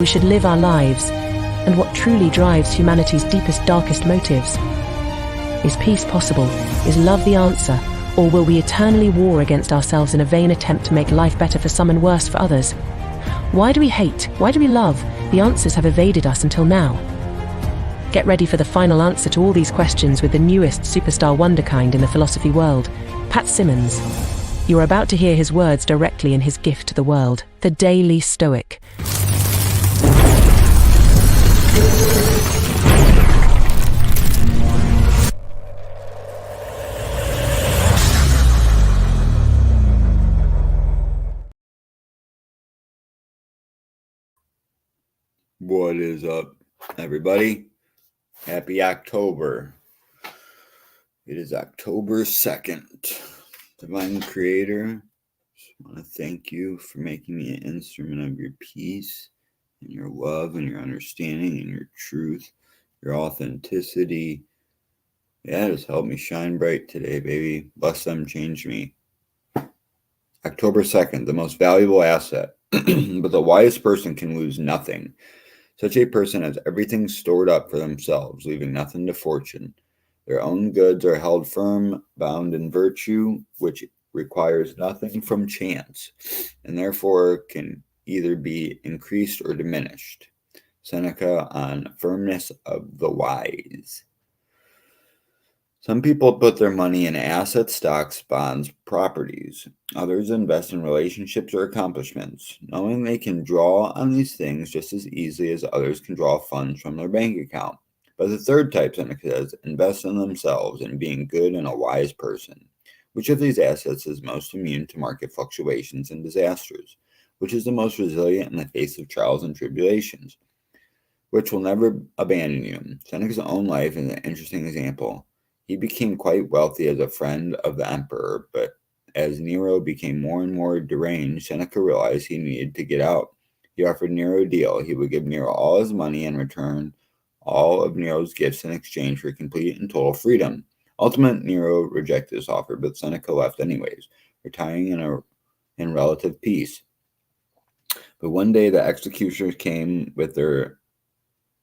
we should live our lives, and what truly drives humanity's deepest, darkest motives. Is peace possible? Is love the answer? Or will we eternally war against ourselves in a vain attempt to make life better for some and worse for others? Why do we hate? Why do we love? The answers have evaded us until now. Get ready for the final answer to all these questions with the newest superstar wonderkind in the philosophy world, Pat Simmons. You are about to hear his words directly in his gift to the world, the Daily Stoic. What is up, everybody? Happy October. It is October 2nd. Divine Creator, just want to thank you for making me an instrument of your peace and your love and your understanding and your truth, your authenticity. Yeah, just help me shine bright today, baby. Bless them, change me. October 2nd, the most valuable asset, but the wisest person can lose nothing. Such a person has everything stored up for themselves, leaving nothing to fortune. Their own goods are held firm, bound in virtue, which requires nothing from chance, and therefore can either be increased or diminished. Seneca on firmness of the wise. Some people put their money in assets, stocks, bonds, properties. Others invest in relationships or accomplishments, knowing they can draw on these things just as easily as others can draw funds from their bank account. But the third type, Seneca says, invest in themselves and being good and a wise person. Which of these assets is most immune to market fluctuations and disasters? Which is the most resilient in the face of trials and tribulations? Which will never abandon you? Seneca's own life is an interesting example. He became quite wealthy as a friend of the emperor, but as Nero became more and more deranged, Seneca realized he needed to get out. He offered Nero a deal. He would give Nero all his money and return all of Nero's gifts in exchange for complete and total freedom. Ultimately, Nero rejected this offer, but Seneca left anyways, retiring in relative peace. But one day the executioners came with their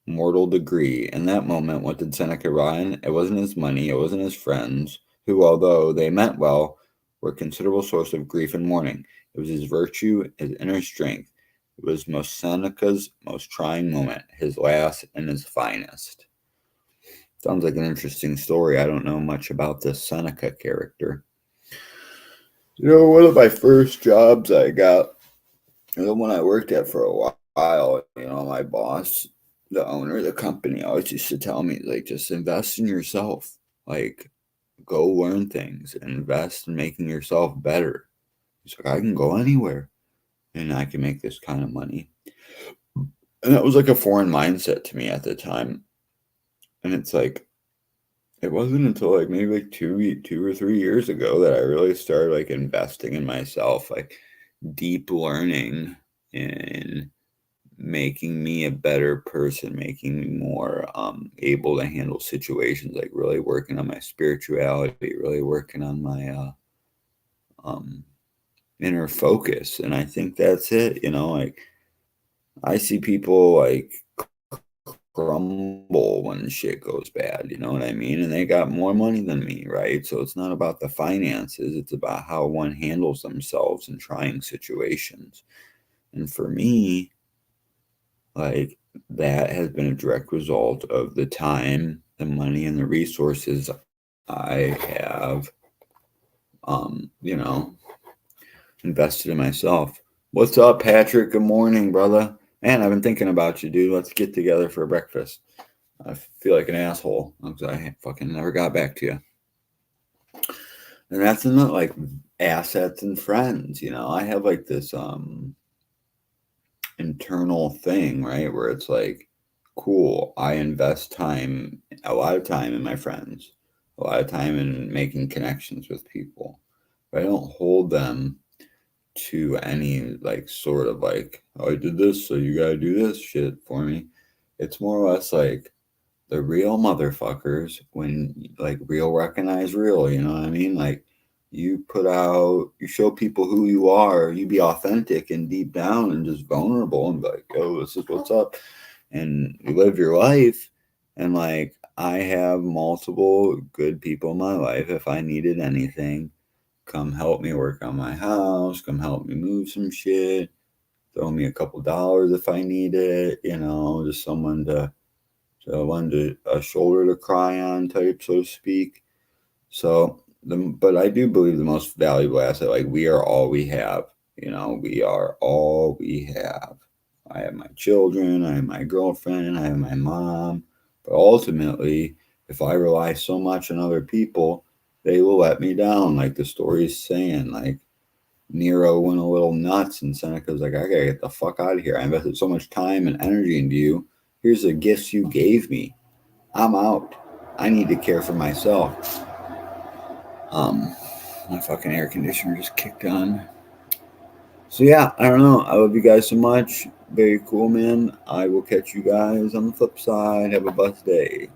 mortal degree. In that moment, what did Seneca rely on? It wasn't his money, it wasn't his friends, who, although they meant well, were a considerable source of grief and mourning. It was his virtue, his inner strength. It was Seneca's most trying moment, his last and his finest. Sounds like an interesting story. I don't know much about this Seneca character. One of my first jobs I got, the one I worked at for a while, my boss, the owner of the company, always used to tell me, like, just invest in yourself. Like, go learn things, invest in making yourself better. He's like, I can go anywhere and I can make this kind of money. And that was like a foreign mindset to me at the time. And it's like, it wasn't until like maybe like two or 3 years ago that I really started like investing in myself, like deep learning and making me a better person, making me more able to handle situations, like really working on my spirituality, really working on my inner focus. And I think that's it, like I see people like crumble when shit goes bad, you know what I mean? And they got more money than me, right? So it's not about the finances, it's about how one handles themselves in trying situations. And for me, like, that has been a direct result of the time, the money, and the resources I have, invested in myself. What's up, Patrick? Good morning, brother. Man, I've been thinking about you, dude. Let's get together for breakfast. I feel like an asshole because I fucking never got back to you. And that's in the, like, assets and friends, I have like this internal thing, right, where it's like, cool, I invest a lot of time in my friends, a lot of time in making connections with people, but I don't hold them to any like sort of like, oh, I did this, so you gotta do this shit for me. It's more or less like the real motherfuckers, when like real recognize real, you know what I mean? Like, you put out, you show people who you are, you be authentic and deep down and just vulnerable and be like, yo, this is what's up. And you live your life. And like, I have multiple good people in my life. If I needed anything, come help me work on my house, come help me move some shit, throw me a couple dollars if I need it, just someone to lend a shoulder to cry on type, so to speak. So, but I do believe the most valuable asset, like we are all we have. We are all we have. I have my children, I have my girlfriend, I have my mom. But ultimately, if I rely so much on other people, they will let me down. Like the story's saying, like Nero went a little nuts, and Seneca's like, I gotta get the fuck out of here. I invested so much time and energy into you. Here's the gifts you gave me. I'm out. I need to care for myself. My fucking air conditioner just kicked on. So yeah, I don't know. I love you guys so much. Very cool, man. I will catch you guys on the flip side. Have a blessed day.